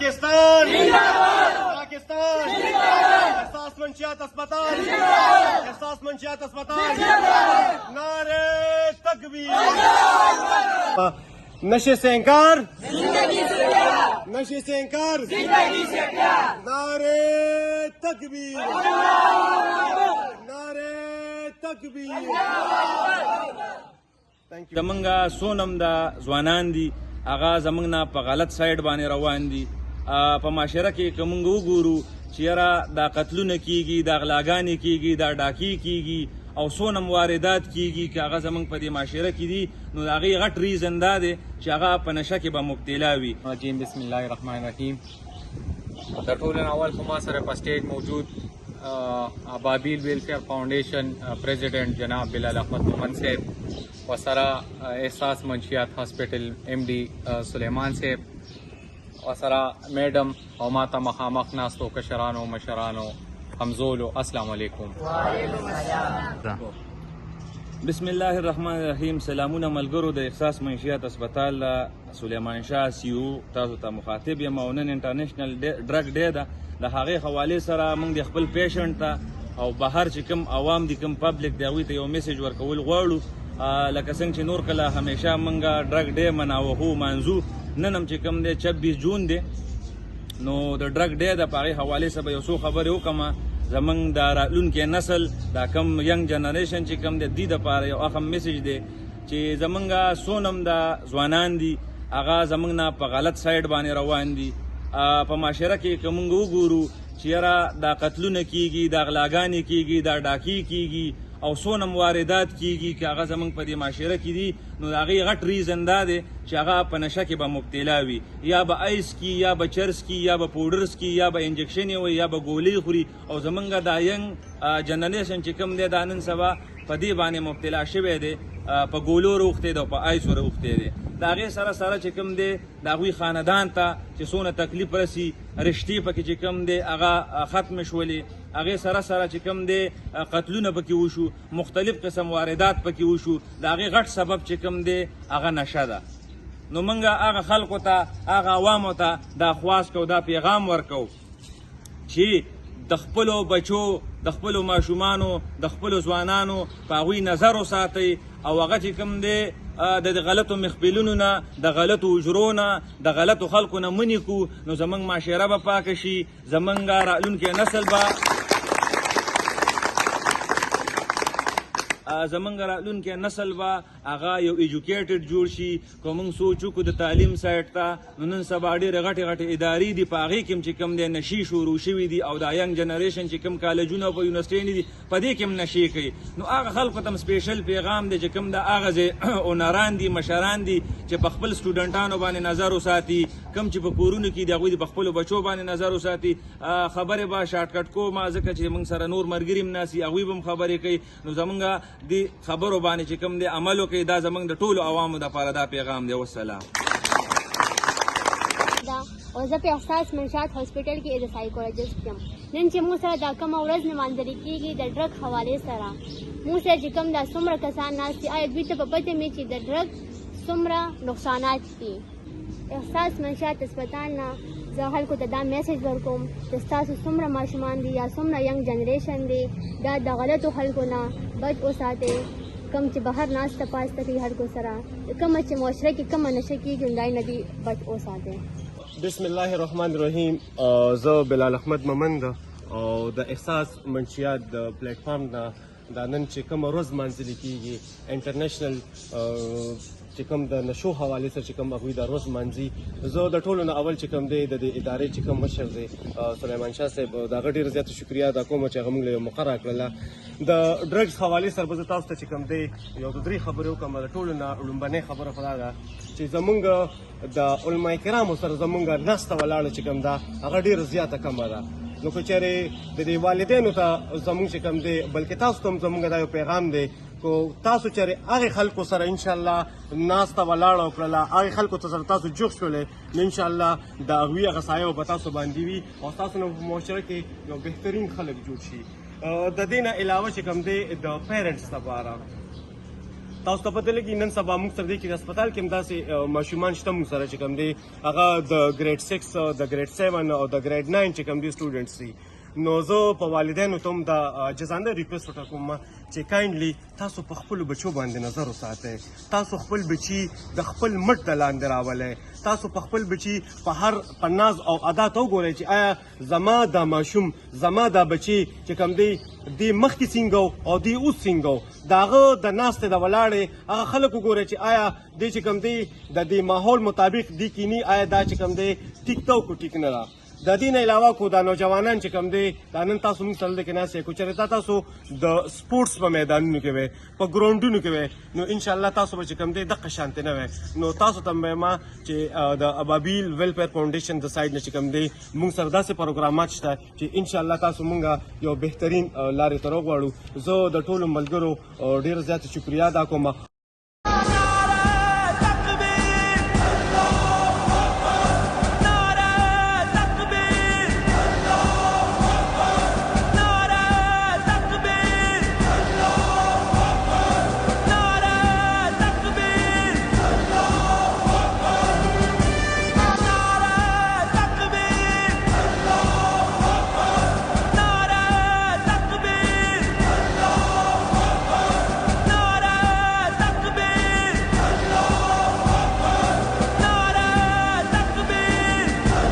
पाकिस्तान पाकिस्तान एहसास मंशियात अस्पताल एहसास मंशियात अस्पताल नारे तकबीर नशे से इंकार नशे से इंकार नारे तकबीर नारे तकबीर زمونږه سونم د ځوانان دي هغه زمونږ نه په غلط سایډ باندې روان دي په معاشره کې که مونږ وګورو چې یاره دا قتلونه کیږي دا غلاګانې کیږي دا ډاکې کیږي او سونم واردات کیږي که هغه زمونږ په دې معاشره کې دي نو د هغې غټ ریزن دا دی چې هغه په نشه کې به مبتلا وي. بسم الله الرحمن الرحیم. د ټولو نه اول خو ما سره په سټیج موجود ابابیل ویلفیر فاؤنڈیشن پریزیڈنٹ جناب بلال احمد مومن صاحب وسره احساس منشیات هاسپټل ایم डी سلیمان صاحب وسره میډم او ماته مخامخ ناستو کشرانو مشرانو همزولو السلام علیکم. بسم الله الرحمن الرحیم. سلامونه ملګرو د احساس منشیات هسپتال سلیمان شاه سی او تاسو ته مخاطب یم او نن انټرنیشنل ډرګ ډے ده د هغې حوالې سره موږ د خپل پیشنټ ته او بهر چې کوم عوام دي کوم پبلک دی هغوی ته یو میسیج ورکول غواړو لکه څنګه چې نور کله همیشه موږ ډرګ ډے مناوهو مانځو نن هم چې کوم دی 26 جون دی نو د ډرګ ډے د په هغې حوالې سره به یو څو خبرې وکړم. زمونږ د راتلونکي نسل دا کم ینګ جنریشن چې کوم دی دې دپاره یو اهم میسیج دی چې زمونږ سونم د ځوانان دي هغه زمونږ نه په غلط سایډ باندې روان دي په معاشره کې که مونږ وګورو چې یاره دا قتلونه کیږي دا غلاګانې کیږي دا ډاکې کیږي او سونم واردات کیږي که هغه زمونږ په دې معاشره کې دي نو د هغې غټ ریزن دا دی چې هغه په نشه کې به مبتلا وي یا به ایس کی یا به چرس کی یا به پوډرس کی یا به انجکشن یې وي یا به ګولۍ خوري او زمونږ دا ینګ جنریشن چې کوم دی دا نن سبا په دې باندې مبتلا شوی دی په ګولو روغتی دی او په ایسو روغتی دی. د هغې سره سره چې کوم دی د هغوی خاندان ته چې څونه تکلیف رسي رشتې پکې چې کوم دی هغه ختم شولې هغې سره سره چې کوم دی قتلونه پکې وشو مختلف قسم واردات پکې وشو د هغې غټ سبب چې کوم دی هغه نشه ده. نو موږ هغه خلکو ته هغه عوامو ته دا خواست کوو دا پیغام ورکوو چې د خپلو بچو د خپلو ماشومانو د خپلو ځوانانو په هغوی نظر وساتئ او هغه چې کوم دی د غلطو مخبلونو نه د غلطو اجرو نه د غلطو خلکو نه منې کړو نو زموږ معاشره به پاکه شي زموږ راتلونکی نسل به زمونږ راتلونکی نسل به هغه یو ایجوکیټډ جوړ شي که موږ سوچ وکړو د تعلیم سایډ ته نو نن سبا ډېرې غټې غټې ادارې دي په هغې کې هم چې کوم دی نشي شروع شوي دي او دا ینګ جنریشن چې کوم کالجونه او په یونیورسټیانې دي په دې کې هم نشې کوي نو هغه خلکو ته هم سپیشل پیغام دی چې کوم د هغه اونران دي مشران دي چې په خپل سټوډنټانو باندې نظر وساتي کوم چې په کورونو کې دي هغوی د په خپلو بچو باندې نظر وساتي خبرې به شارټکټ کوم ځکه چې موږ سره نور ملګري هم ناست دي هغوی به هم خبرې کوي نو زمونږ دې خبرو باندې چې کوم دی عمل وکړي دا زمونږ د ټولو عوامو دپاره دا پیغام دی. والسلام. او زه په احساس منشیات هاسپټل کې د سایکولوژیسټ یم. نن چې موږ سره دا کومه ورځ نمانځلې کېږي د ډرګ حوالې سره موږ سره چې کوم دا څومره کسان ناست دي آیا دوی ته په پته مې چې د ډرګ څومره نقصانات دي. احساس منشیات هسپتال نه زه خلکو ته دا میسیج ورکوم چې ستاسو څومره ماشومان دي یا څومره ینګ جنریشن دی دا د غلطو خلکو نه بچ وساتئ کم چې بهر ناسته پاسته کوي خلکو سره کومه چې معاشره کې کومه نشه کېږي نو د هغې نه دې بچ وساتئ. بسم الله الرحمن الرحیم. زه بلال احمد مومند او د احساس منشیات د پلیټفارم نه دا نن چې کومه ورځ مانځلې کېږي انټرنیشنل چې کوم د نشو حوالې سره چې کوم هغوی دا ورځ مانځي زه د ټولو نه اول چې کوم دی د دې ادارې چې کوم مشر دی سلیمان شاه صاحب د هغه ډېره زیاته شکریه ادا کوم چې هغه موږ له مقرره کړله. د ډرګز حوالې سره به زه تاسو ته چې کوم دی یو د درې خبرې وکړم د ټولو نه لومبنۍ خبره خو دا ده چې زمونږ د علما کرامو سره زمونږ ناسته ولاړه چې کوم ده هغه ډېره زیاته کمه ده نو که چېرې د دې والدینو ته زمونږ چې کوم دی بلکې تاسو ته هم زمونږ دا یو پیغام دی کو تاسو چېرې هغې خلکو سره انشاءالله ناسته ولاړه وکړله هغې خلکو ته سره تاسو جوخ شولې نو انشاءالله د هغوی هغه سایه به په تاسو باندې وي او ستاسو نه په معاشره کې یو بهترین خلک جوړ شي. د دې نه علاوه چې کوم دی د پیرنټس لپاره تاسو ته پته لګي نن سبا موږ سره د هسپتال کې هم داسې ماشومان شته موږ سره چې کوم دی هغه د ګریډ 6 د ګریډ 7 او د ګریډ 9 چې کوم دی سټوډنټس دي نو زه په والدینو ته هم دا جزانده ریکویسټ وکړم چې کایندلی تاسو په خپلو بچو باندې نظر وساتئ تاسو خپل بچي د خپل مټ د لاندې راولئ تاسو په خپل بچي په ناز او ادا ته وګورئ چې آیا زما دا ماشوم زما دا بچي چې کوم دی مخکې څنګه او دی اوس څنګه د هغه د ناستې د ولاړې هغه خلک وګورئ چې آیا دی چې کوم دی د دې ماحول مطابق دی کینی آیا دا چې کوم دی ټیک ته کو ټیک نه را د دې نه علاوه کو دا نوجوانان چې کوم دی دا نن تاسو موږ سره کې ناست یې کو چېرته تاسو د سپورټس په میدانونو کې وئ په ګراونډونو کې وئ نو انشاءالله تاسو به چې کوم دی دغه شانتې نه وئ نو تاسو ته هم وایم چې د ابابیل ویلفیر فاونډیشن د سایډ نه چې کوم دی موږ سره داسې پروګرامات شته چې انشاءالله تاسو موږ یو بهترین لارې ته راغواړو زه د ټولو ملګرو ډېر زیات شکریا ادا کوم